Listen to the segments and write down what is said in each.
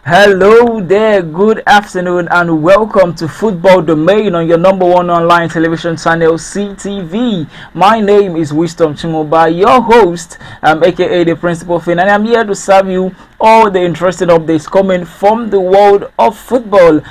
Hello there, good afternoon, and welcome to Football Domain on your number one online television channel, CTV. My name is Wisdom Chimoba, your host, aka the Principal Fin, and I'm here to serve you all the interesting updates coming from the world of football.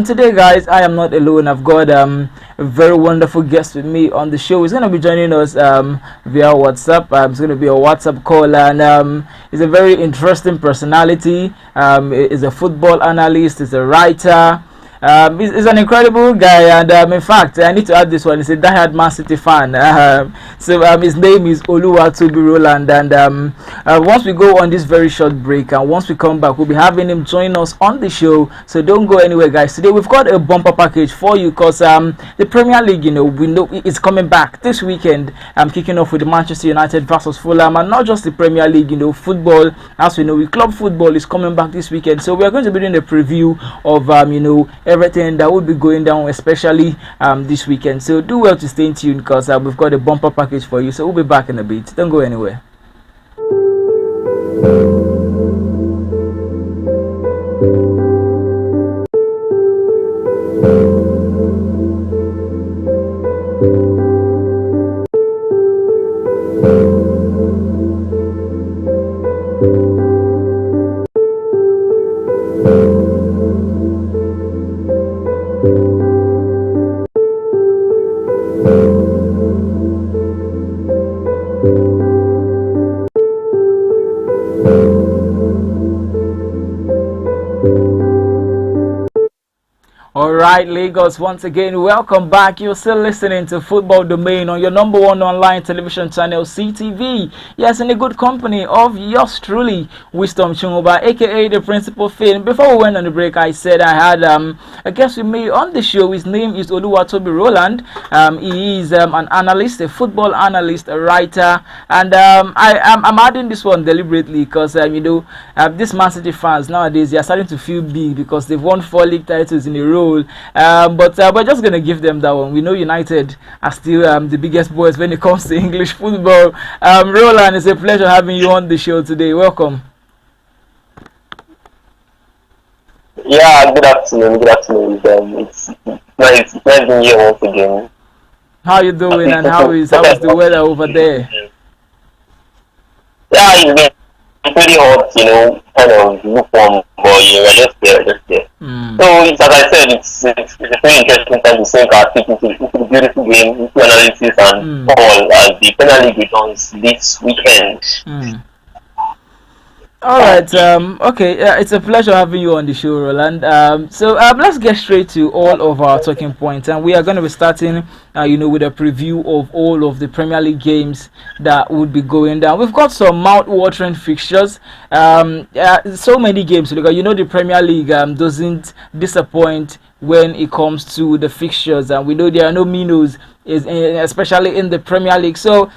Today, guys, I am not alone. I've got a very wonderful guest with me on the show. He's going to be joining us via WhatsApp. It's going to be a WhatsApp call, and he's a very interesting personality. He's a football analyst. He's a writer. He's an incredible guy, and in fact, I need to add this one. He's a diehard Man City fan. So his name is Oluwatobi Roland, and once we go on this very short break, and once we come back, we'll be having him join us on the show. So don't go anywhere, guys. Today we've got a bumper package for you, because the Premier League, we know it's coming back this weekend. I'm kicking off with Manchester United versus Fulham, and not just the Premier League, football. As we know, club football is coming back this weekend. So we are going to be doing a preview of everything that will be going down, especially this weekend. So do well to stay tuned, because we've got a bumper package for you. So we'll be back in a bit. Don't go anywhere. Alright, Lagos, once again, welcome back. You're still listening to Football Domain on your number one online television channel, CTV. Yes, in the good company of yours truly, Wisdom Chimoba, aka the Principal Fin. Before we went on the break, I said I had a guest with me on the show. His name is Oluwatobi Roland. He is an analyst, a football analyst, a writer, and I'm adding this one deliberately because these Man City fans nowadays, they are starting to feel big because they've won 4 league titles in a row. But we're just gonna give them that one. We know United are still the biggest boys when it comes to English football. Roland, it's a pleasure having you on the show today. Welcome. Yeah, good afternoon. Good afternoon. It's nice being here once again. How you doing, and how is the weather over there? Yeah, it's been pretty hot, kind of lukewarm, but we're just there. So it's, as I said, it's a very interesting time to sink our teeth into the beautiful game, into analysis and all, as the Premier League returns this weekend. All right. Okay. It's a pleasure having you on the show, Roland. So let's get straight to all of our talking points, and we are going to be starting, with a preview of all of the Premier League games that would be going down. We've got some mouth-watering fixtures. So many games. Because the Premier League doesn't disappoint when it comes to the fixtures, and we know there are no minnows, especially in the Premier League. So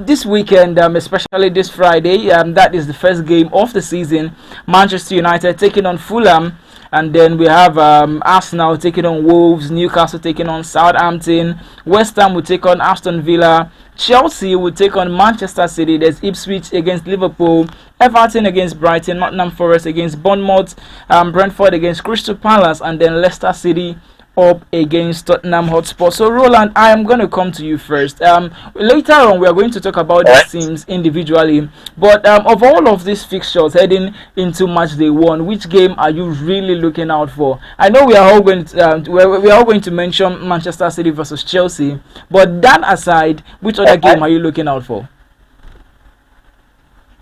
this weekend, especially this Friday, that is the first game of the season. Manchester United taking on Fulham, and then we have Arsenal taking on Wolves, Newcastle taking on Southampton, West Ham will take on Aston Villa, Chelsea will take on Manchester City, there's Ipswich against Liverpool, Everton against Brighton, Nottingham Forest against Bournemouth, Brentford against Crystal Palace, and then Leicester City up against Tottenham Hotspur. So Roland, I am going to come to you first. Later on, we are going to talk about these teams individually, but of all of these fixtures heading into match day 1, which game are you really looking out for? I know we are all going to mention Manchester City versus Chelsea, but that aside, which other game are you looking out for?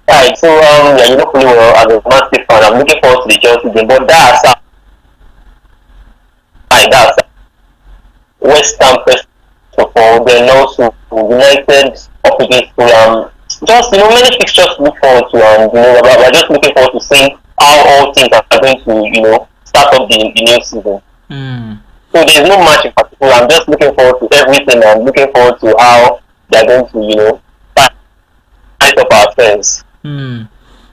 Right, so fully well, as a Man City fan, I'm looking forward to the Chelsea game, but that aside, side. That's West Ham first of all, then also United up against Fulham. Just many fixtures to look forward to, and we're just looking forward to seeing how all things are going to start up the new season. So there's no match in particular. I'm just looking forward to everything. I'm looking forward to how they're going to fight up our fans.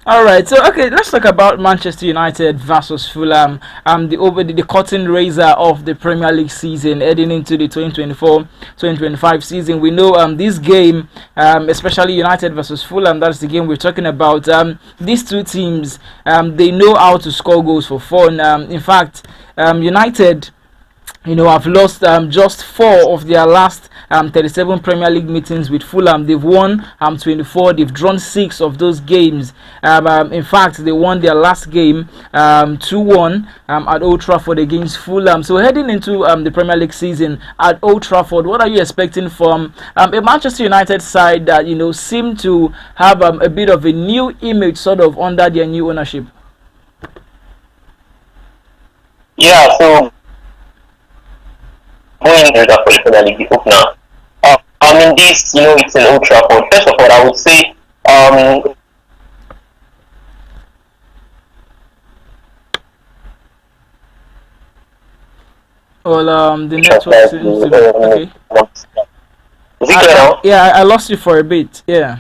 All right, so okay, let's talk about Manchester United versus Fulham. The curtain raiser of the Premier League season heading into the 2024-2025 season. We know this game, especially United versus Fulham, that's the game we're talking about. These two teams, they know how to score goals for fun. In fact, United, have lost just 4 of their last 37 Premier League meetings with Fulham. They've won 24. They've drawn 6 of those games. In fact, they won their last game 2-1 at Old Trafford against Fulham. So heading into the Premier League season at Old Trafford, what are you expecting from a Manchester United side that seem to have a bit of a new image sort of under their new ownership? Yeah, so going into the Premier League opener. This, it's an Old Trafford. First of all, I would say, the network seems to be okay. Is it clear now? Yeah, I lost you for a bit. Yeah.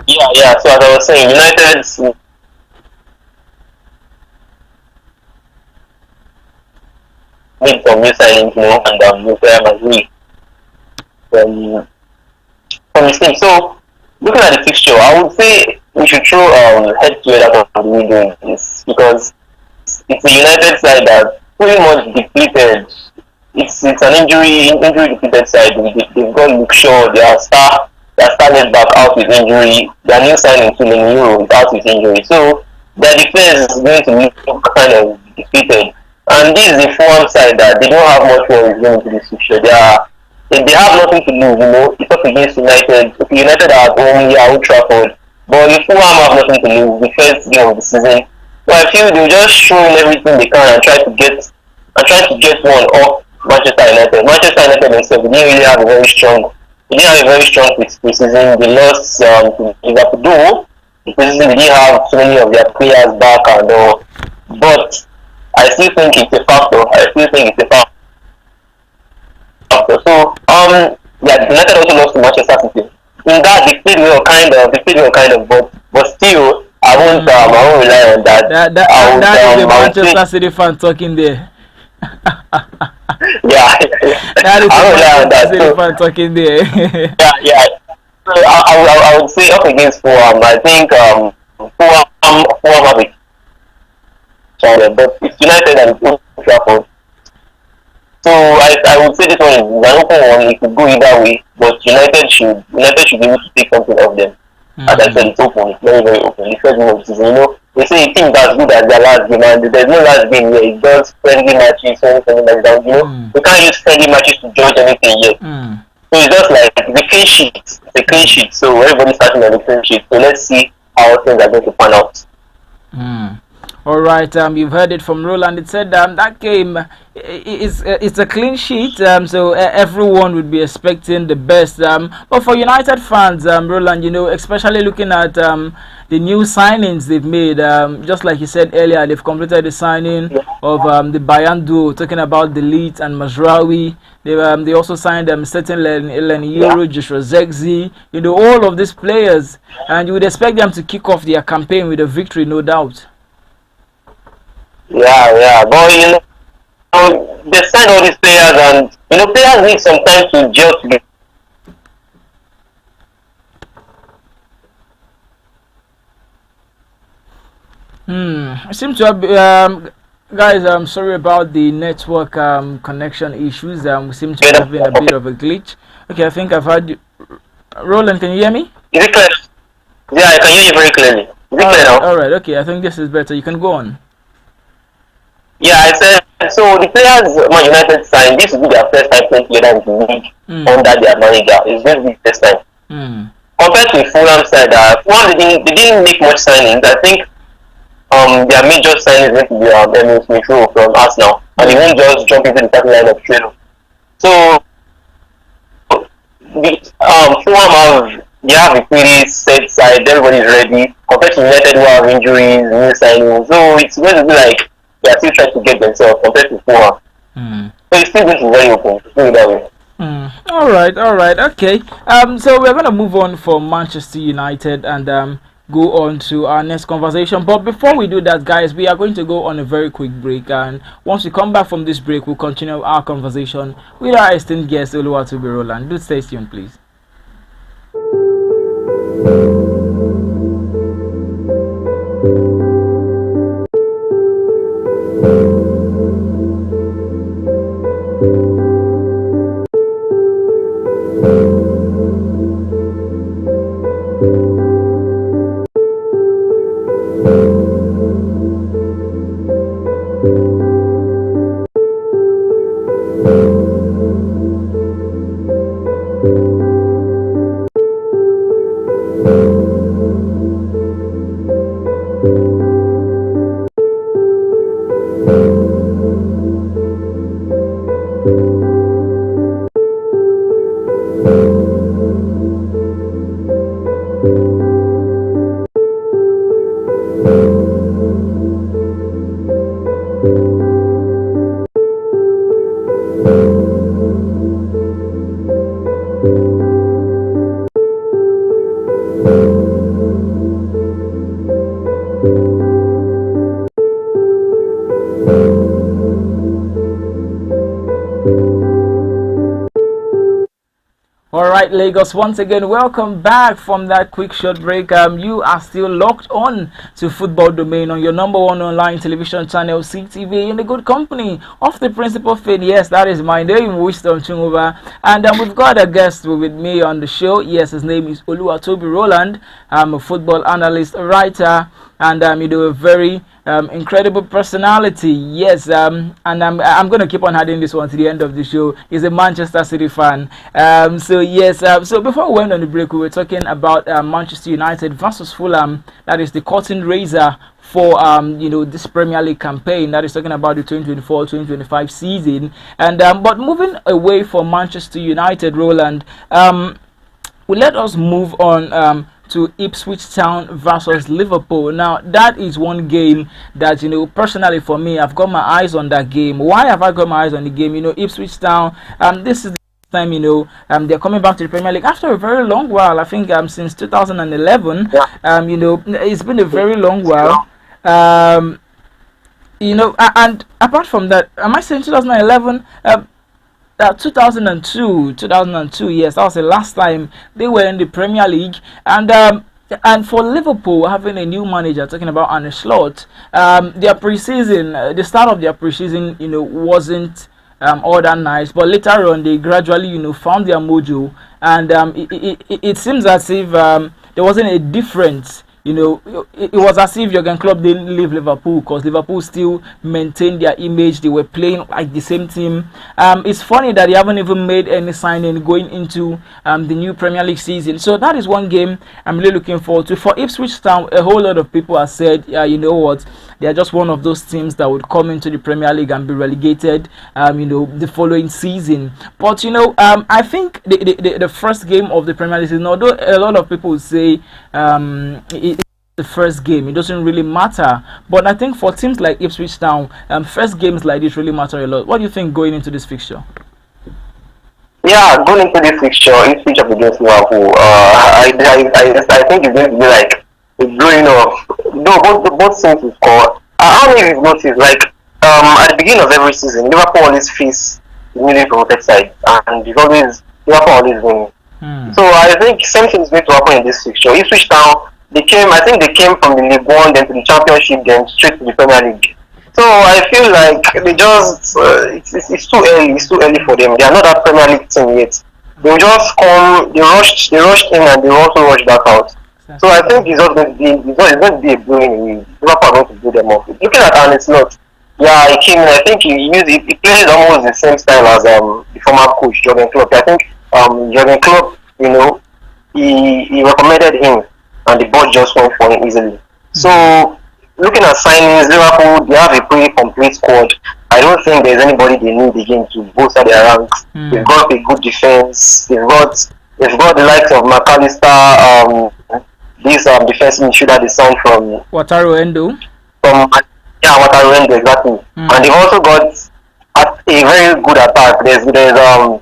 Yeah. So as I was saying, United made some new signings, and Real Madrid from his team. So looking at the fixture, I would say we should throw head to head out of the middle is because it's a United side that pretty much depleted. It's an injury depleted side. They've got Luke Shaw, their star left back out with injury. Their new signing Killing Euro is out with injury. So their defense is going to look kind of depleted. And this is the Fulham side that they don't have much worries going into this fixture. They have nothing to lose, It's up against United. United are at home, Old Trafford. But the Fulham have nothing to lose. The first game of the season. So I feel they'll just show everything they can and try to get one off Manchester United. Manchester United themselves didn't really have a very strong preseason. They lost to Liverpool. The preseason they didn't have so many of their players back and all. But I still think it's a factor. So United also lost to Manchester City. In that they played well kind of, but still I won't rely on that. That is the Manchester City fan talking there. Yeah. That is the Manchester City fan talking there. Yeah. So I would say up against Fulham. I think Fulham have it. But it's United and Old Trafford. So I would say this one is an open one. It could go either way, but United should be able to take something of them. As I said, it's open. It's very, very open. The first game of the season, they say a team that's good at their last game, and there's no last game where it's just friendly matches, friendly matches. We can't use friendly matches to judge anything yet. So it's just like the clean sheet. It's a clean sheet. So everybody's starting on the clean sheet. So let's see how things are going to pan out. All right, you've heard it from Roland. It said that game it's a clean sheet, so everyone would be expecting the best. But for United fans, Roland, especially looking at the new signings they've made, just like you said earlier, they've completed the signing of the Bayern duo, talking about the Leeds and Mazraoui. They also signed certain Euro, Joshua Zexi, all of these players, and you would expect them to kick off their campaign with a victory, no doubt. Yeah, but they sign all these players, and players need some time to gel together. I seem to have guys. I'm sorry about the network connection issues. We seem to have been a bit of a glitch. Okay, I think I've had you. Roland, can you hear me? Is it clear? Yeah, I can hear you very clearly. Is it clear now? All right. Okay, I think this is better. You can go on. Yeah, I said, so the players Man United signed, this will be their first time playing together in the league under their manager. It's going to be the first time. Compared to Fulham side, Fulham they didn't make much signings. I think their major signing is going to be Emile Smith Rowe from Arsenal. and he won't just jump into the starting lineup straight up. So Fulham have a pretty set side. Everybody's ready. Compared to United, who have injuries, new signings, so it's going to be like they are still trying to get themselves compared to Fulham. So it's still going to be very open. Put it that way. All right, okay. So we're gonna move on from Manchester United and go on to our next conversation. But before we do that, guys, we are going to go on a very quick break, and once we come back from this break, we'll continue our conversation with our esteemed guest Oluwatobi Roland. Do stay tuned, please. Alright, Lagos, once again, welcome back from that quick short break. You are still locked on to Football Domain on your number one online television channel, CTV, in the good company of the principal fan. Yes, that is my name, Wisdom Chungova. And we've got a guest with me on the show. Yes, his name is Oluwatobi Roland. I'm a football analyst, writer, and a very incredible personality. Yes, and I'm going to keep on adding this one to the end of the show. He's a Manchester City fan. So yes, so before we went on the break, we were talking about Manchester United versus Fulham. That is the curtain raiser for this Premier League campaign. That is talking about the 2024-2025 season. And but moving away from Manchester United, Roland, let us move on to Ipswich Town versus Liverpool. Now, that is one game that, personally for me, I've got my eyes on that game. Why have I got my eyes on the game? Ipswich Town, this is the time, they're coming back to the Premier League after a very long while. I think since 2011, it's been a very long while. And apart from that, am I saying 2011? 2002, yes, that was the last time they were in the Premier League. And for Liverpool, having a new manager, talking about Arne Slot, their preseason, the start of their preseason, wasn't all that nice. But later on, they gradually, found their mojo, and it seems as if there wasn't a difference. It was as if Jurgen Klopp didn't leave Liverpool, because Liverpool still maintained their image. They were playing like the same team. It's funny that they haven't even made any signing going into the new Premier League season. So that is one game I'm really looking forward to. For Ipswich Town, a whole lot of people have said, you know what, they are just one of those teams that would come into the Premier League and be relegated, the following season. But I think the first game of the Premier League season, although a lot of people say the first game, it doesn't really matter, but I think for teams like Ipswich Town, first games like this really matter a lot. What do you think going into this fixture? Yeah, going into this fixture, Ipswich up against Liverpool, I think it's going to be like a blowing off. No, both teams will score. I don't know if you've noticed, like at the beginning of every season, Liverpool always face the newly promoted side, and Liverpool always win. So I think something is going to happen in this fixture. Ipswich Town, I think they came from the League One, then to the Championship, then straight to the Premier League. So I feel like they just it's too early. It's too early for them. They are not that Premier League team yet. They will just come. They rushed in, and they also rushed back out. So I think it's going to be a blowing. Liverpool are going to do them off. Looking at Arne Slot, yeah, he came in. I think he played almost the same style as the former coach Jurgen Klopp. I think Jurgen Klopp, he recommended him, and the board just went for him easily. So, looking at signings, Liverpool, they have a pretty complete squad. I don't think there's anybody they need again to bolster their ranks. They've got a good defense. They've got the likes of McAllister, this defensive midfielder they signed from Wataru Endo. Wataru Endo, exactly. And they've also got a very good attack. There's Darwin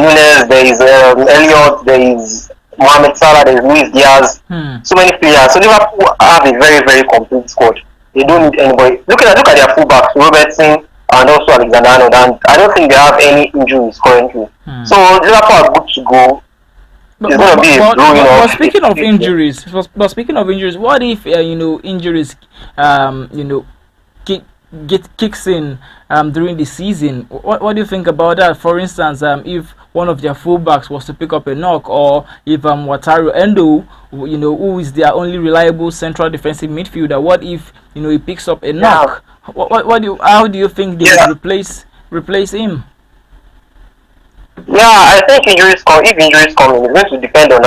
Núñez, there is Elliott, there is Mohamed Salah, there is Luis Diaz. So many players. So Liverpool have a very, very complete squad. They don't need anybody. Look at their fullbacks, Robertson and also Alexander Arnold, and I don't think they have any injuries currently. So Liverpool are good to go. But speaking of injuries, what if injuries kicks in during the season? What do you think about that? For instance, if one of their fullbacks was to pick up a knock, or if Wataru Endo, who is their only reliable central defensive midfielder, what if he picks up a knock? How do you think they will replace him? Yeah, I think if injuries come in, it's going to depend on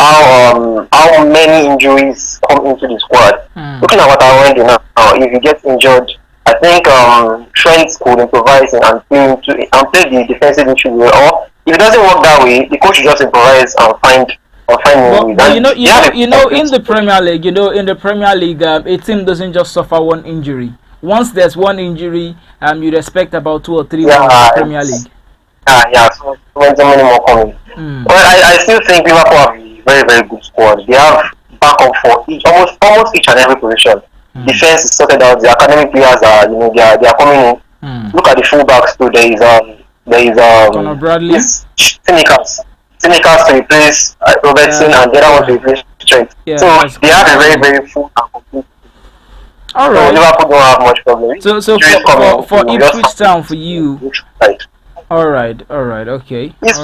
how many injuries come into the squad. Looking at what I went now, if he gets injured, I think Trent could improvise and play the defensive midfield. Or if it doesn't work that way, the coach should just improvise and find. But in the Premier League, a team doesn't just suffer one injury. Once there's one injury, you'd expect about 2 or 3 in the Premier League. So many more coming. But I still think Liverpool have a very, very good squad. They have backup for almost each and every position. Defense is sorted out. The academic players are they are coming in. Look at the fullbacks too. There is Conor Bradley, Tsimikas to replace Robertson, and the other one to replace Trent. So they have a very, very full and complete. All right. So Liverpool don't have much problem. So for Ipswich Town, for you. All right, okay. If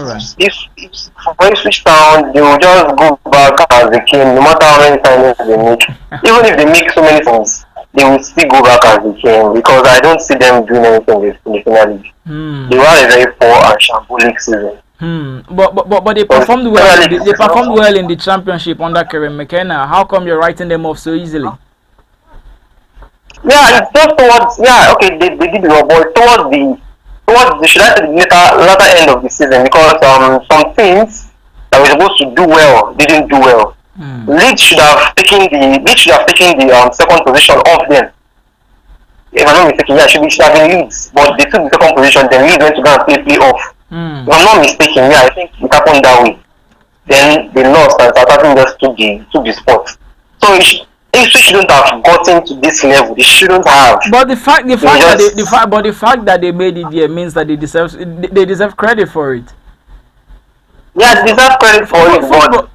for Ipswich Town, they will just go back as they came, no matter how many signings they make. Even if they make so many things, they will still go back as they came, because I don't see them doing anything in the Premier League. They were a very poor and shambolic season. But they performed well. They performed well in the Championship under Kieran McKenna. How come you're writing them off so easily? Yeah, it's just towards they did well, but towards the latter end of the season, because some teams that were supposed to do well didn't do well. Leeds should have taken the second position off them. If I'm not mistaken, should have been Leeds, but they took the second position. Then Leeds went to go and play playoff. If I'm not mistaken, I think it happened that way. Then they lost, and Southampton just took the spot. So if they shouldn't have gotten to this level, they shouldn't have. But the fact that they made it there means that they deserve credit for it. Yeah, they deserve credit for it, but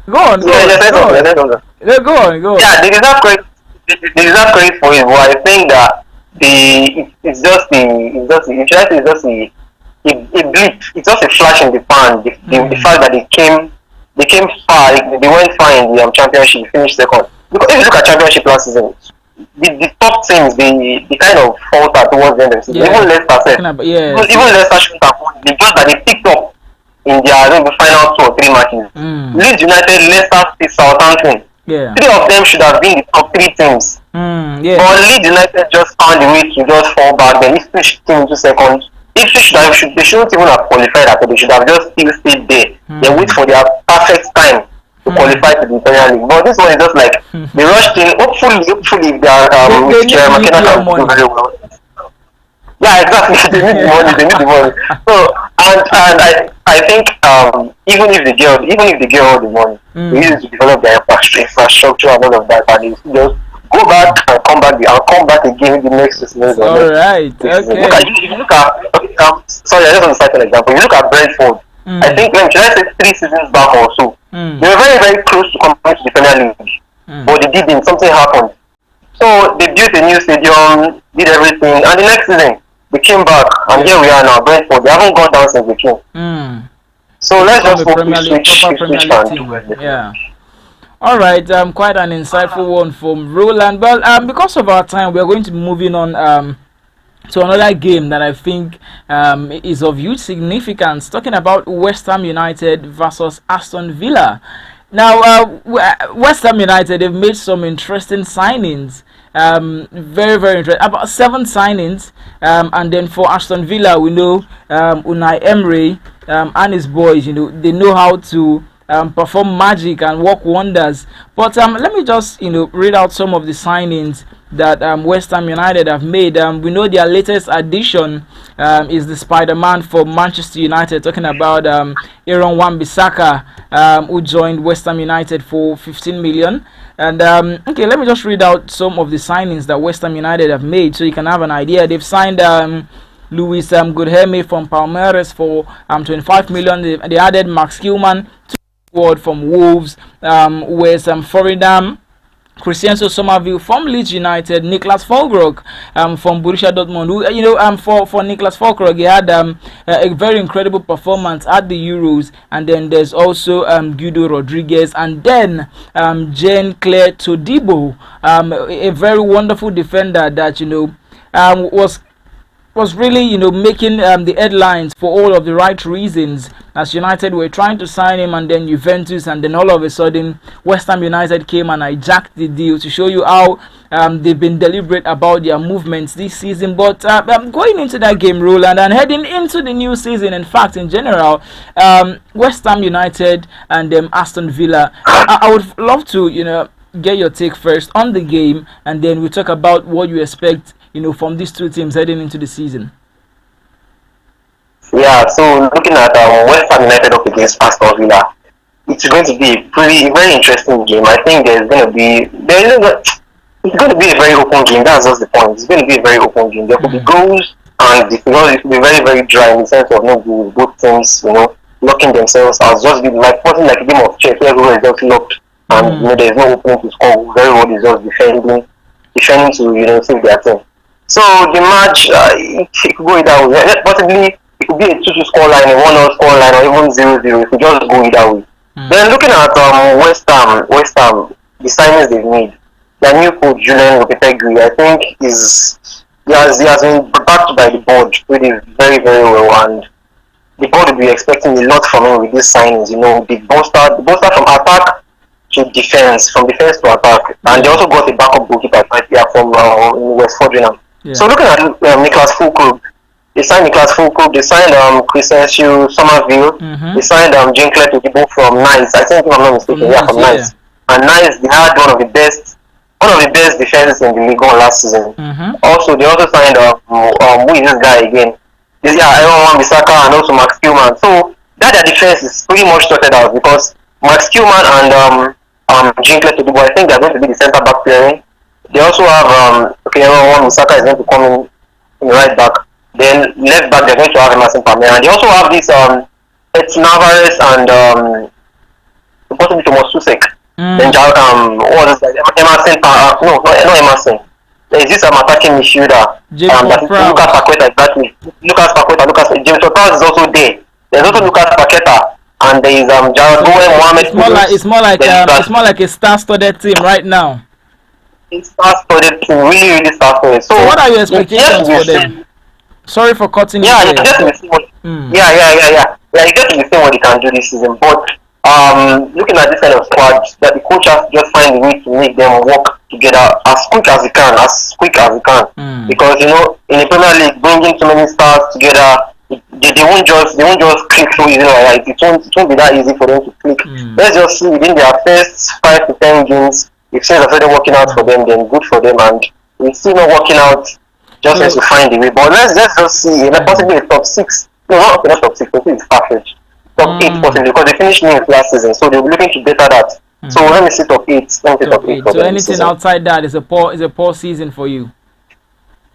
Go on. Yeah, they deserve credit. They deserve credit for it, but I think that it's just a blip. It's just a flash in the pan. The fact that they came far, they went far in the Championship, finished second. Because if you look at Championship last season, the top teams, they kind of falter towards the end of the season. Even Leicester even Leicester shouldn't have won. The just that they picked up in their final 2 or 3 matches. Leeds United, Leicester, Southampton. 3 of them should have been the top 3 teams. But Leeds United just found a way to just fall back. Then Ipswich came into second. Ipswich they shouldn't even have qualified at all. They should have just still stayed there. They wait for their perfect time to qualify to the Premier League. But this one is just like they rushed in. Hopefully if they are McKenna can do very well. Yeah, exactly. They need the money. So and I think even if they get all the money, they need to develop their infrastructure and all of that, and just go back and come back again the next season. All right. Okay. If you look at sorry, I just want to cite an example. If you look at Brentford, I think should I say 3 seasons back or so, they were very, very close to coming to the Premier League, but they didn't. Something happened. So they built a new stadium, did everything, and the next season they came back, and here we are now. Brentford, they haven't gone down since they came. So let's just hope we switch and do everything. Yeah. All right, quite an insightful one from Roland. Well, because of our time, we are going to be moving on to another game that I think is of huge significance. Talking about West Ham United versus Aston Villa. Now, West Ham United, they've made some interesting signings. Very, very interesting. About 7 signings. And then for Aston Villa, we know Unai Emery and his boys, they know how to perform magic and work wonders. But let me just read out some of the signings that West Ham United have made. We know their latest addition is the Spider-Man for Manchester United, talking about Aaron Wan-Bissaka, who joined West Ham United for 15 million. And okay, let me just read out some of the signings that West Ham United have made so you can have an idea. They've signed Luis Guilherme from Palmeiras for 25 million. They added Max Kilman from Wolves, with Foridam, Christianso Somerville from Leeds United, Niklas Füllkrug from Borussia Dortmund. For Niklas Füllkrug, he had a very incredible performance at the Euros. And then there's also Guido Rodriguez, and then Jean-Claire Todibo, a very wonderful defender that was really making the headlines for all of the right reasons, as United were trying to sign him, and then Juventus, and then all of a sudden West Ham United came and hijacked the deal, to show you how they've been deliberate about their movements this season. But going into that game, Roland, and heading into the new season, in fact in general, West Ham United and Aston Villa, I would love to get your take first on the game, and then we'll talk about what you expect from these two teams heading into the season. Yeah, so looking at West Ham United up against Aston Villa, it's going to be a very interesting game. I think it's going to be a very open game. That's just the point. It's going to be a very open game. There could be goals, and it could be very, very dry in the sense of no goals. Both teams, locking themselves out. Just be like a game of chess where everyone is just locked, and there's no opening to score. Everyone is just defending to save their team. So the match, it could go either way. Possibly it could be a 2-2 scoreline, a 1-0 scoreline, or even 0-0. It could just go either way. Then looking at West Ham, the signings they've made, their new coach Julian Lopetegui, I think he has been backed by the board really very, very well, and the board will be expecting a lot from him with these signings. The bolster from attack to defense, from defense to attack, and they also got a backup goalkeeper from West Fordingham. Yeah. So looking at Niklas Füllkrug, they signed Niklas Füllkrug, they signed Christianso Somerville, they signed Jean-Claire Todibo from Nice, I think if I'm not mistaken, from Nice. And Nice, they had one of the best defenses in the league last season. Also, they also signed who is this guy again? Aaron Wan-Bissaka and also Max Kilman. So that their defense is pretty much sorted out, because Max Kilman and Jean-Claire Todibo, I think they're going to be the centre back pairing. They also have Aaron Wan-Bissaka is going to come in right back. Then left back they're going to have Emerson Palmieri. And they also have this Edson Alvarez and possibly Thomas Susek. Then what is that? Emerson? No, not Emerson. There is this attacking midfielder. Lucas Paqueta, exactly. James Ward-Prowse is also there. There's also Lucas Paqueta. And there is Jarrod Bowen, Mohamed. It's more like a star-studded team right now. It's star-studded team, really, really star-studded. So what are your expectations for them? Sorry for cutting you. You get to see what. You get to see what he can do this season. But looking at this kind of squad, that the coach has just find a way to make them work together as quick as he can. Because in the Premier League, bringing so many stars together, they won't just click so easy like that. It won't be that easy for them to click. Let's just see within their first 5 to 10 games, if things are already working out for them, then good for them. And if it's still not working out, just need to find a way. But let's just see, possibly a top 6. No, not top 6, I think it's far-fetched. Top 8 possibly, because they finished new last season, so they'll be looking to better that. So let me see top 8. So anything outside that is a poor season for you?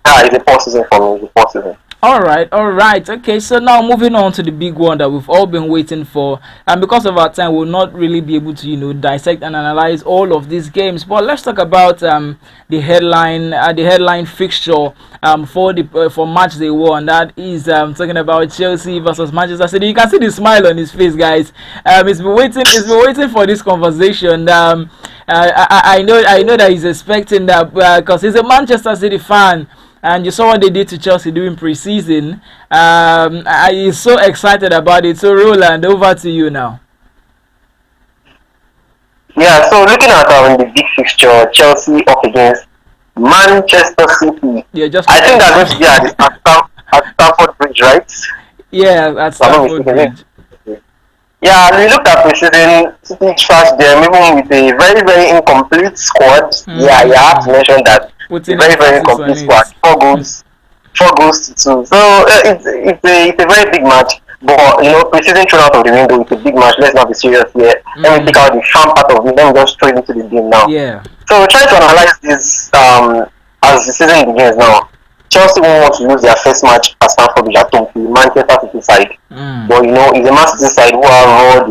Yeah, it's a poor season for me. All right. Okay, so now moving on to the big one that we've all been waiting for, and because of our time, we'll not really be able to dissect and analyze all of these games. But let's talk about the headline fixture for match day one. That is talking about Chelsea versus Manchester City. You can see the smile on his face, guys. He's been waiting for this conversation. I know that he's expecting that because he's a Manchester City fan. And you saw what they did to Chelsea during pre-season. He's so excited about it. So, Roland, over to you now. Yeah, so looking at the big fixture, Chelsea up against Manchester City. Yeah, just I think that's going to be at Stamford Bridge, right? Yeah, at Stamford Bridge. Yeah, and we looked at preseason City trashed them even with a very, very incomplete squad. Yeah, you have to mention that. Putting a very, very incomplete squad. 4 goals to 2. So it's a very big match. But preseason thrown out of the window, it's a big match. Let's not be serious here. Let me take out the fun part of it. Let me go straight into the game now. Yeah. So we're trying to analyze this as the season begins now. Chelsea won't want to lose their first match at Stamford Bridge at home to Manchester City side. But it's a Man City side who have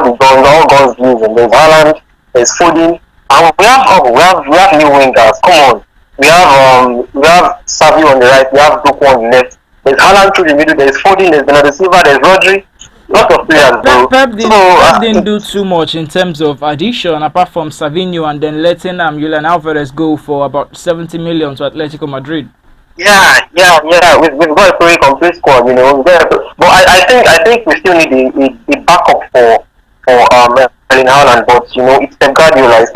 all guns blue, and there's Haaland, there's Foden, and we have new wingers. Come on, we have Savio on the right, we have Doku on the left. There's Haaland through the middle, there's Foden, there's Bernardo Silva, there's Rodri. Lots of players, bro. Pep didn't do too much in terms of addition, apart from Savinho and then letting Julian Alvarez go for about 70 million to Atletico Madrid. Yeah. We've got a pretty complete squad, But I think we still need a backup for Erling Haaland. But it's Pep Guardiola. He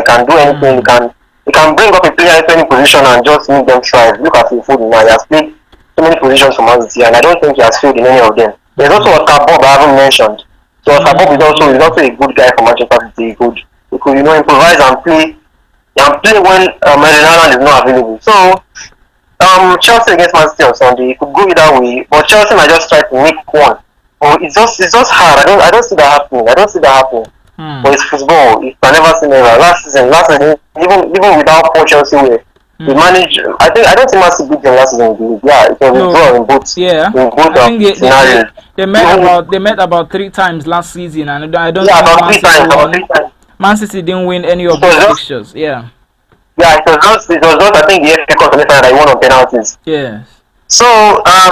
can do anything. He can bring up a player in any position and just make them thrive. Look at him Foden now. He has played so many positions for Man City, and I don't think he has failed in any of them. There's also Oscar Bob I haven't mentioned. So Oscar Bob is also a good guy for Manchester City. He could improvise and play when Erling Haaland is not available. So. Chelsea against Man City on Sunday, it could go either way, but Chelsea might just try to make one. But it's just hard. I don't see that happening. But it's football. You can never see never. Last season, even without poor Chelsea, we managed. I don't think Man City beat them last season. Yeah, it was a draw in both. Yeah, I think scenarios. They met about 3 times last season, and I don't. Yeah, about 3 times. Man City didn't win any of those fixtures. Yeah. Yeah, it was just I think the FA Cup semi-final that won on penalties. Yes. So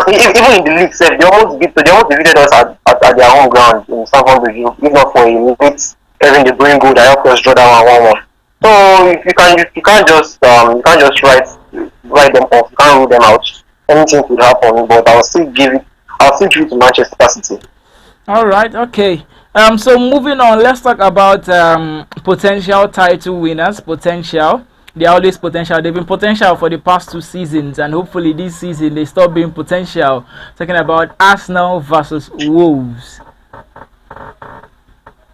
even in the league, they almost defeated us at their home ground in Stamford Bridge. If not for a late Kevin De Bruyne goal that helped us draw that 1-1. So you can't just write them off. You can't rule them out. Anything could happen, but I'll still give it to Manchester City. All right. Okay. So moving on, let's talk about potential title winners. They are always potential. They've been potential for the past 2 seasons, and hopefully this season they stop being potential. Talking about Arsenal versus Wolves.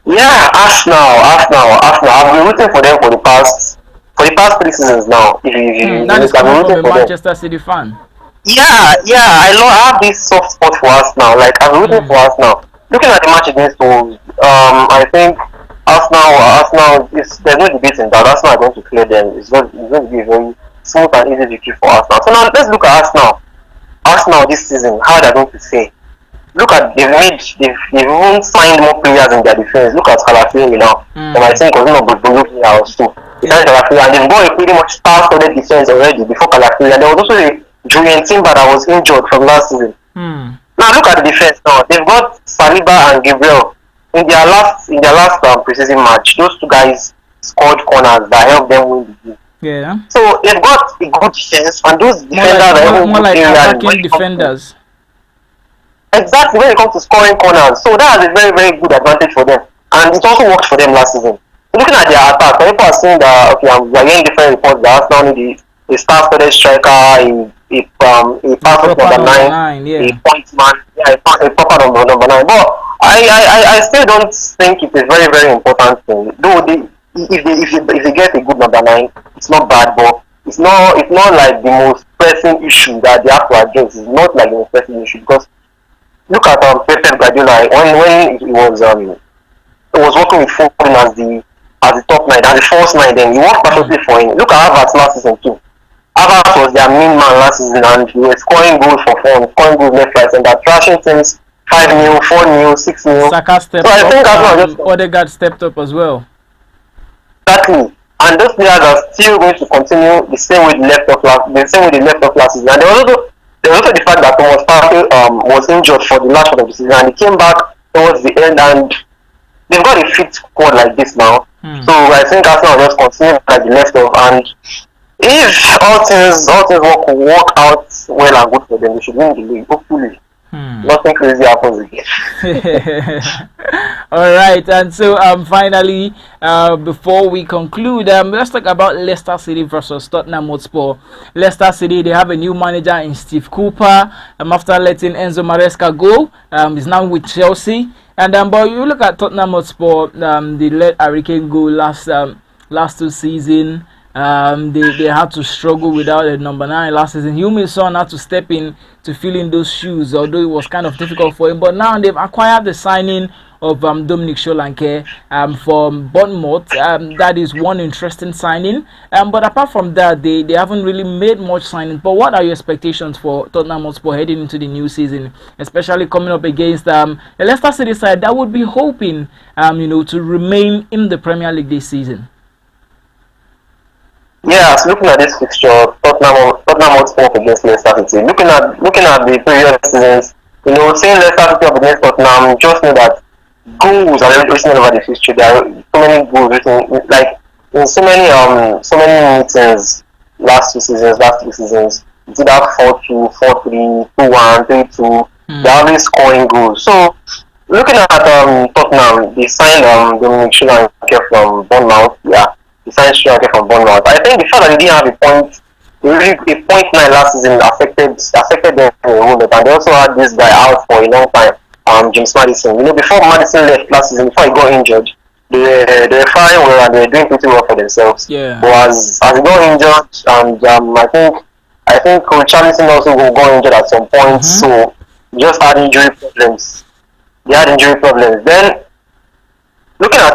Yeah, Arsenal. I've been rooting for them for the past 3 seasons now. That is coming from a Manchester City fan. Yeah. I have this soft spot for Arsenal. Like I'm rooting for Arsenal. Looking at the match against Wolves, I think. Arsenal, there's no debate in that. Arsenal are going to clear them. It's going to be a very smooth and easy victory for Arsenal. So now let's look at Arsenal. Arsenal this season, how they're going to say. Look at they've even signed more players in their defense. Look at Calafiori now. And I think Buluki also. They signed Calafiori and they've got a pretty much star-studded defense already before Calafiori. And there was also a Julian Timber that was injured from last season. Now look at the defense now. They've got Saliba and Gabriel. In their last preseason match, those 2 guys scored corners that helped them win the game. Yeah. So they've got a good defense, and those defenders are more like attacking defenders. Exactly, when it comes to scoring corners. So that has a very, very good advantage for them, and it also worked for them last season. Looking at their attack, people are saying that we are getting different reports that Arsenal need a star-studded striker, a perfect number 9, a point man, a proper number 9. But I still don't think it's a very, very important thing. Though if they get a good number 9, it's not bad, but it's not like the most pressing issue that they have to address. It's not like the most pressing issue because look at Pep Guardiola when he was working with Foden as the top 9, as the first 9. Then he worked perfectly for him. Look at Havertz last season too. Havertz was their main man last season, and he was scoring goals for fun, scoring goals left, right, and that trashing teams. 5-0, 4-0, 6-0. Saka stepped so I think up. Odegaard stepped up as well. Exactly, and those players are still going to continue the same way they left off last season. And there was also the fact that Thomas Partey was injured for the last part of the season, and he came back towards the end, and they've got a fit squad like this now. So I think Arsenal just continue like the left off, and if all things work out well and good for them, they should win the league. Hopefully. Nothing crazy happens again. All right, and so finally, before we conclude, let's talk about Leicester City versus Tottenham Hotspur. Leicester City, they have a new manager in Steve Cooper. After letting Enzo Maresca go, he's now with Chelsea. And but you look at Tottenham Hotspur, they let Harry Kane go last 2 seasons. They had to struggle without a number 9 last season. Heung-min Son had to step in to fill in those shoes, although it was kind of difficult for him. But now they've acquired the signing of Dominic Solanke from Bournemouth. That is one interesting signing. But apart from that, they haven't really made much signings. But what are your expectations for Tottenham Hotspur heading into the new season, especially coming up against the Leicester City side that would be hoping to remain in the Premier League this season? Yeah, so looking at this fixture, Tottenham Hotspur up against Leicester City. Looking at the previous seasons, seeing Leicester City up against Tottenham, just know that goals are written over the fixture. There are so many goals written, like in so many meetings last 3 seasons. You did have 4-2, 4-3, 2-1, 3-2. They're always scoring goals. So looking at Tottenham, they signed Dominic Solanke from Bournemouth. Yeah. Signed Solanke from Bournemouth. I think the fact that they didn't have a point 9 last season affected them in a moment, and they also had this guy out for a long time, James Maddison. Before Maddison left last season, before he got injured, they were fine well and they were doing pretty well for themselves. Yeah. But as he got injured, and I think Richarlison also got injured at some point, so just had injury problems. They had injury problems. Then looking at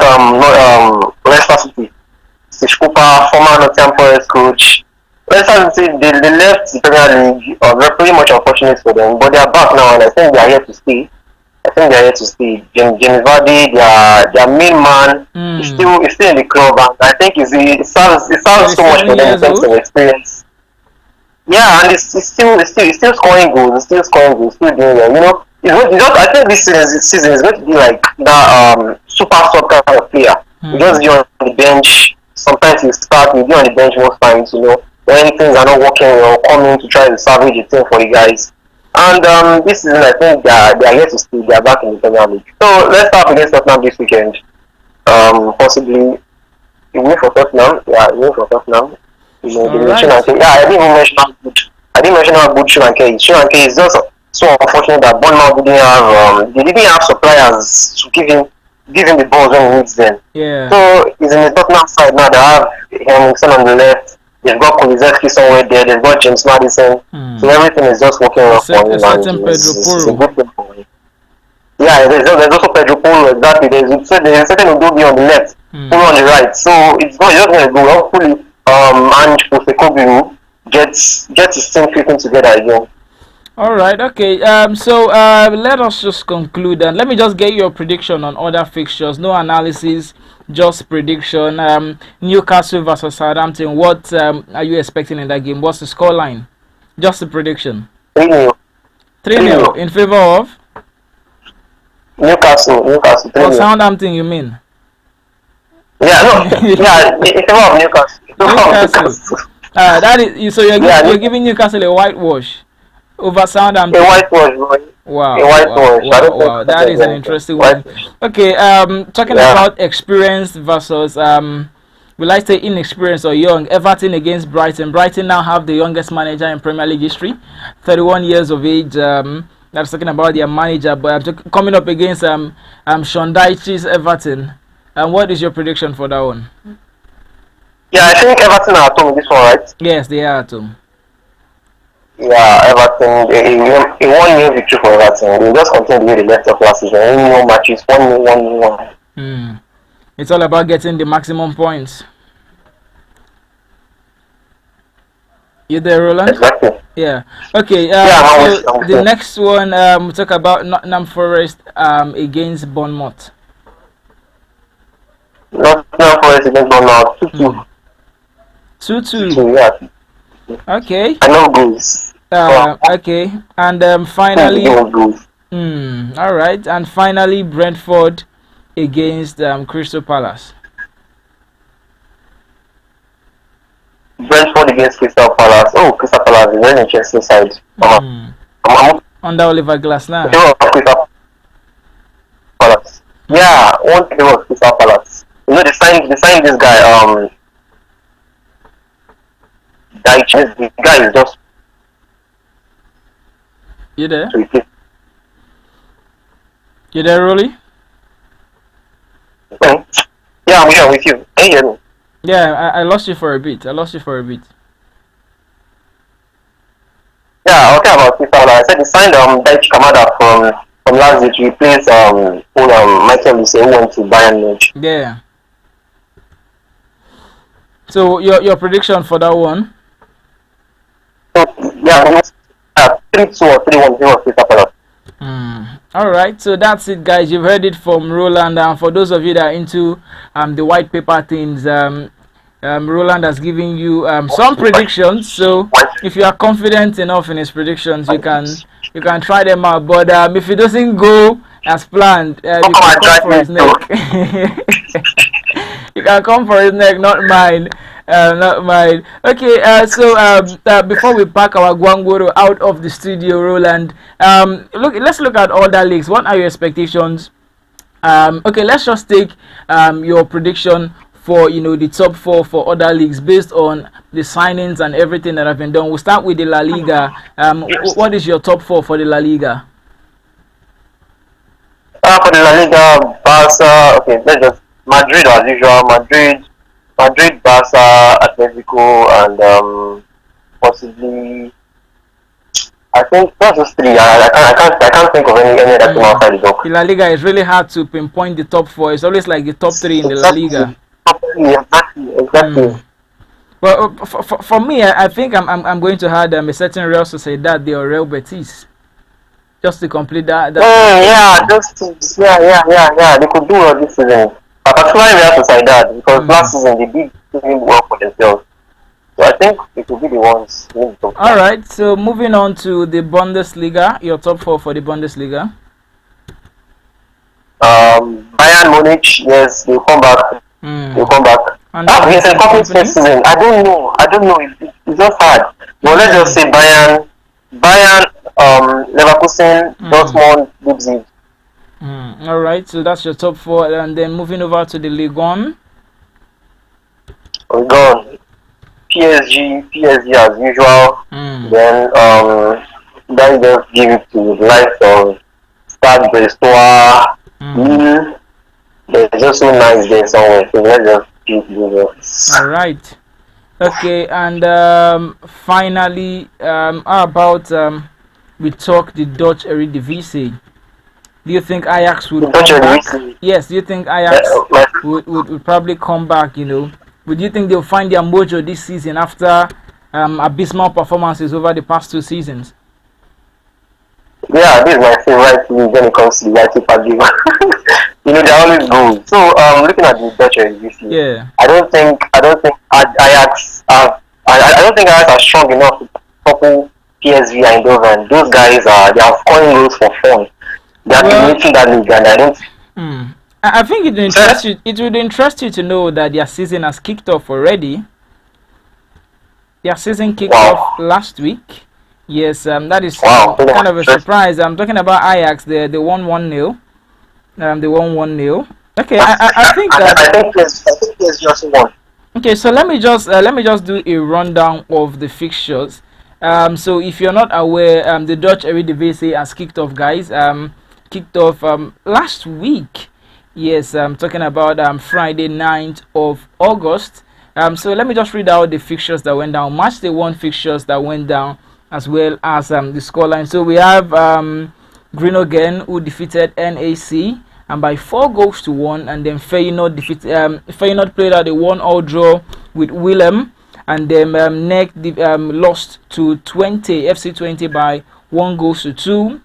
Leicester City. Steve Cooper, former Nottingham Forest coach. Leicester City, they left the Premier League. Very pretty much unfortunate for them, but they are back now, and I think they are here to stay. James Vardy, their main man, is still in the club, and I think it sounds so much for them in terms of experience. Yeah, and it's still scoring goals. Still doing well. I think this season is going to be like that super sub kind of player. You just be on the bench. Sometimes you start, you be on the bench most times, when things are not working, you'll come in to try to salvage the team for you guys. And this season, I think they are here to stay. They are back in the Premier League. So let's start against Tottenham this weekend. Possibly, you win for Tottenham. Yeah, you win for Tottenham. Solanke. Yeah, I didn't mention how good Solanke is. Solanke is just so unfortunate that Bournemouth didn't have suppliers to give him the balls when he needs them. Yeah. So he's in the Tottenham side now. They have Henriksen on the left. They've got Kulusevski somewhere there. They've got James Maddison. So everything is just working well for him. It's a good thing for him. Yeah, there's also Pedro Porro. Exactly. There's certain Udogie on the left, Porro on the right. So it's just going to go. Hopefully, Ange Postecoglou gets his team fitting together again. All right, okay. So let us just conclude, and let me just get your prediction on other fixtures. No analysis, just prediction. Newcastle versus Southampton. What are you expecting in that game? What's the scoreline? Just a prediction. 3-0. 3-0 in favor of Newcastle. 3-0. Or Southampton, you mean? Yeah, no. Yeah, in favor of Newcastle. That is so you're giving Newcastle a whitewash over Southampton. A whitewash. Wow. A whitewash. Wow. That is an interesting one. Okay. Talking about experienced versus will I say inexperienced or young? Everton against Brighton. Brighton now have the youngest manager in Premier League history, 31 years of age. That's talking about their manager, but I'm coming up against Sean Dyche's Everton. And what is your prediction for that one? Yeah, I think Everton are at home in this one, right? Yes, they are at home. Yeah, Everton, a 1-0 victory for Everton. They just continue the way they left off last season. 1-0 matches, 1-1. It's all about getting the maximum points. You there, Roland? Exactly. Yeah. Okay. So the next one, we talk about Nottingham Forest against Bournemouth. Nottingham Forest against Bournemouth. 2-2. 2-2. Yeah. Okay. I know goals. Okay. And finally. All right. And finally, Brentford against Crystal Palace. Brentford against Crystal Palace. Oh, Crystal Palace is a very interesting side. Under Oliver Glasner. Crystal Palace. Yeah, one thing was Crystal Palace. You know, they signed this guy, Daichi. The guy is just You there? to replace. You there, Rolly? Yeah, I'm here with you. Can you hear me? Yeah, I lost you for a bit. I lost you for a bit. Yeah, okay about Crystal Palace. I said they signed Daichi Kamada from Lazio to replace Michael Olise, who went to Bayern Munich. Yeah. So your prediction for that one? So yeah, 3-2 or 3-1 for Crystal Palace. All right, so that's it, guys. You've heard it from Roland. For those of you that are into the white paper things, Roland has given you some predictions. So if you are confident enough in his predictions, you can try them out. But if it doesn't go as planned, you can come for his neck. You can come for his neck, not mine. Not mine. Okay, so before we pack our Guangoro out of the studio, Roland, let's look at other leagues. What are your expectations? Okay, let's just take your prediction for the top four for other leagues based on the signings and everything that have been done. We'll start with the La Liga. What is your top four for the La Liga? For the La Liga, Barca. Okay, let's just Madrid as usual. Madrid, Barca, Atletico, and possibly. I think that's just three. I can't think of any other team outside the top. The La Liga is really hard to pinpoint the top four. It's always like the top three in the La Liga. Exactly. Well, for me, I think I'm going to have a certain Real Sociedad or Real Betis, just to complete that. Yeah. They could do well this season. Particularly Real Sociedad, because last season they did well for themselves. So I think it will be the ones. All right. So moving on to the Bundesliga, your top four for the Bundesliga. Bayern Munich, yes, they'll come back. They'll come back. And It's a company's first season. I don't know. It's just hard. But let's just say Bayern, Leverkusen, Dortmund, Leipzig. All right. So that's your top four, and then moving over to the Ligue 1. We're gone. PSG as usual. Then then just give it to the likes of Stade Brestois, Lille. They're just so nice there somewhere. So let's just keep doing it. All right. Okay, and finally, how about we talk the Dutch Eredivisie? Do you think Ajax would come back? Yes. Do you think Ajax would probably come back? Would you think they'll find their mojo this season after abysmal performances over the past 2 seasons? Yeah, this is my favorite league when it comes to the white paper game. They're always good. So looking at the Dutch Eredivisie, I don't think Ajax are strong enough to topple PSV and Eindhoven. Those guys they are scoring goals for fun. They are dominating that league, and I don't. I think it would interest you to know that their season has kicked off already. Their season kicked off last week. Yes, that is kind of a surprise. I'm talking about Ajax. They won 1-0. They won 1-0. Okay, I think that. I think it's just one. Okay, so let me just do a rundown of the fixtures. So if you're not aware, the Dutch Eredivisie has kicked off, guys. Kicked off last week. Yes, I'm talking about Friday 9th of August. So let me just read out the fixtures that went down. Match day 1 fixtures that went down, as well as the scoreline. So we have Groningen, who defeated NAC and by 4-1, and then Feyenoord played out a 1-1 draw with Willem, and then NEC lost to FC 20 by 1-2.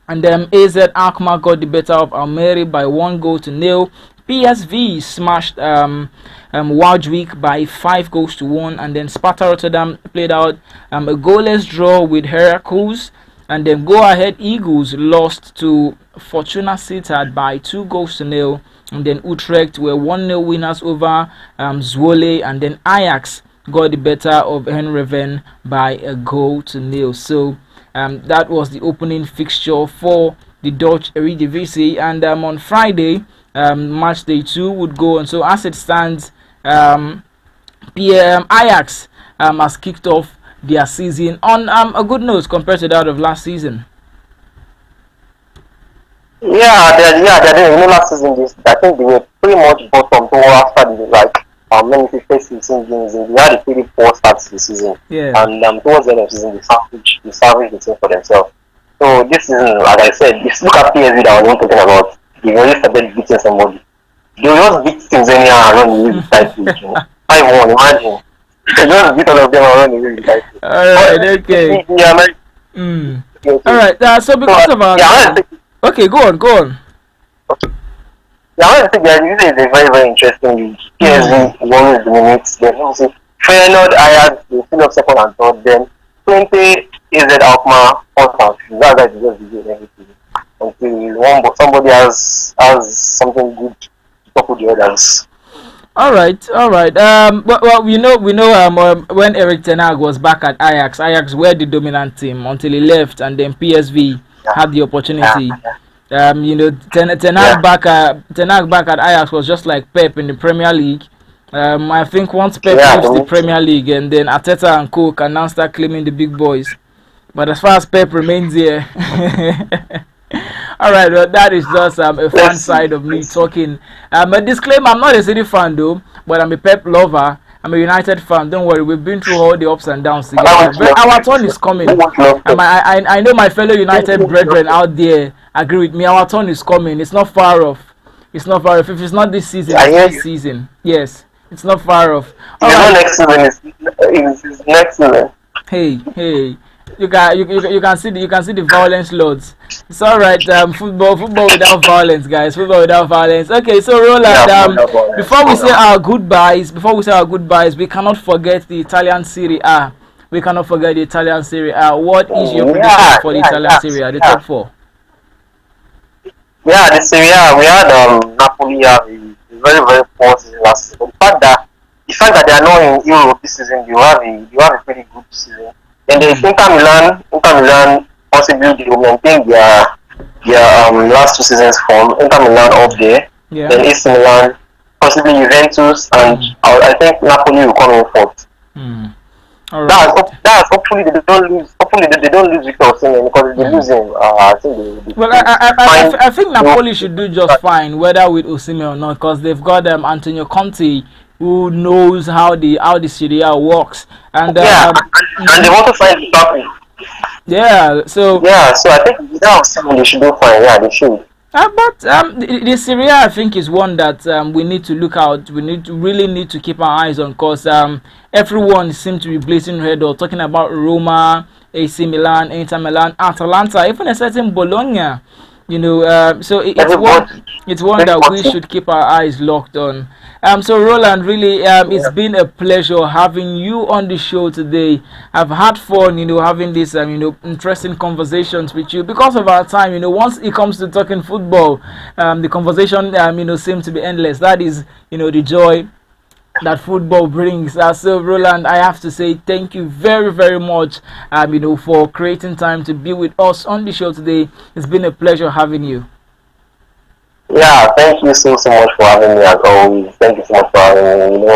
And then AZ Alkmaar got the better of Almere by 1-0. PSV smashed Waalwijk by 5-1, and then Sparta Rotterdam played out a goalless draw with Heracles, and then Go Ahead Eagles lost to Fortuna Sittard by 2-0, and then Utrecht were 1-0 winners over Zwolle, and then Ajax got the better of Eindhoven by 1-0. So that was the opening fixture for the Dutch Eredivisie, and on Friday match day 2 would go on. So as it stands, Ajax has kicked off their season on a good note compared to that of last season. Yeah, they're doing. Last season, I think they were pretty much bottom to after the many first 16 games. They had a pretty poor start to the season, and towards the end of the season, they salvaged the team for themselves. So this season, like I said, just look at PSV that I was talking about. They already started beating somebody. They just beat teams anyhow around the league title. 5-1, imagine. They just beat all of them around the league title. Alright, okay. Alright, so because of our... Okay, go on. Yeah, I think this is a very, very interesting league. PSV always dominates them. Also, Feyenoord, Ajax, they fill up second and third. Then 20 AZ Alkmaar, fourth and fifth. That's just the game everything. Until somebody has something good to talk with the others. All right. Well, we know. When Erik ten Hag was back at Ajax were the dominant team until he left, and then PSV had the opportunity. Ten Hag back at Ajax was just like Pep in the Premier League. I think once Pep leaves the Premier League, and then Arteta and co can now start claiming the big boys. But as far as Pep remains here. All right, well, that is just a fun side of me talking. A disclaimer: I'm not a City fan though, but I'm a Pep lover. I'm a United fan. Don't worry, we've been through all the ups and downs together. But our turn is coming. I know my fellow United brethren out there agree with me. Our turn is coming. It's not far off. If it's not this season, it's next season. Yes, it's not far off. Next season is next season. Hey. You can see the violence loads. It's all right. Football without violence, guys. Football without violence. Okay, so Roland. Before we say our goodbyes, we cannot forget the Italian Serie A. What is your prediction for the Italian Serie A? The top 4. Yeah, the Serie A. We had Napoli have a very, very poor season last season. The fact that they are not in Europe this season, you have a pretty good season. And then Inter Milan possibly they will maintain their last 2 seasons from Inter Milan up there. Yeah. Then AC Milan, possibly Juventus, and I think Napoli will come in 4th. All right. That's hopefully they don't lose. Hopefully they don't lose Victor Osimhen, because if they lose him, I think they well, I think Napoli should do just fine, whether with Osimhen or not, because they've got Antonio Conte, who knows how the Serie A works, and and they want to find Lukaku. So I think without Osimhen they should do fine. Yeah, they should. But the Serie A, I think, is one that we need to look out. We really need to keep our eyes on, because everyone seems to be blazing red or talking about Roma, AC Milan, Inter Milan, Atalanta, even a certain Bologna. So it's one that we should keep our eyes locked on. So Roland, really, it's been a pleasure having you on the show today. I've had fun, having these, interesting conversations with you because of our time. Once it comes to talking football, the conversation, seems to be endless. That is, the joy that football brings. So Roland, I have to say thank you very, very much, for creating time to be with us on the show today. It's been a pleasure having you. Yeah, thank you so much for having me as always. Thank you so much for having me.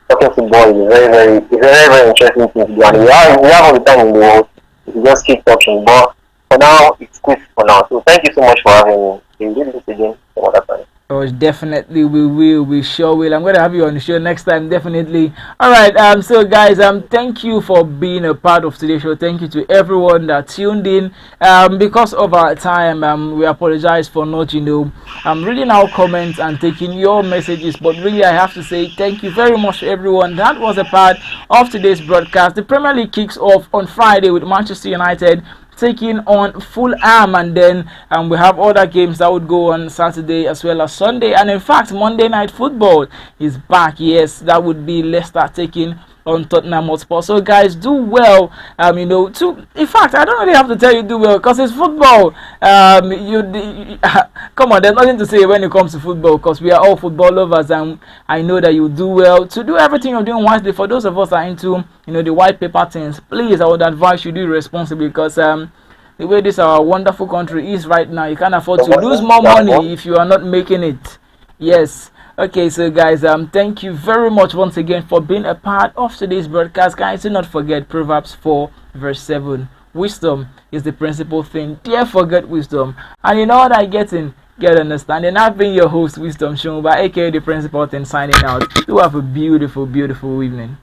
Talking football is very, very interesting thing to do. And we have all the time in the world. We just keep talking. But for now, it's quick for now. So thank you so much for having me. We'll do this again some other time. Oh, definitely we will. We sure will. I'm going to have you on the show next time, definitely. All right. So guys, thank you for being a part of today's show. Thank you to everyone that tuned in. Because of our time, we apologize for not, reading our comments and taking your messages. But really, I have to say thank you very much to everyone that was a part of today's broadcast. The Premier League kicks off on Friday with Manchester United taking on Fulham, and then we have other games that would go on Saturday as well as Sunday, and in fact Monday Night Football is back. Yes, that would be Leicester taking on Tottenham Hotspur. So guys, do well. In fact, I don't really have to tell you do well, because it's football. Come on, there's nothing to say when it comes to football, because we are all football lovers, and I know that you do well to do everything you're doing wisely. For those of us that are into the white paper things, please, I would advise you do it responsibly, because the way this our wonderful country is right now, you can't afford to lose more money if you are not making it. Yes. Okay, so guys, thank you very much once again for being a part of today's broadcast. Guys, do not forget Proverbs 4 verse 7. Wisdom is the principal thing. Therefore, get wisdom. And in all that get understanding. I've been your host, Wisdom Shumba, aka the principal thing, signing out. Do have a beautiful, beautiful evening.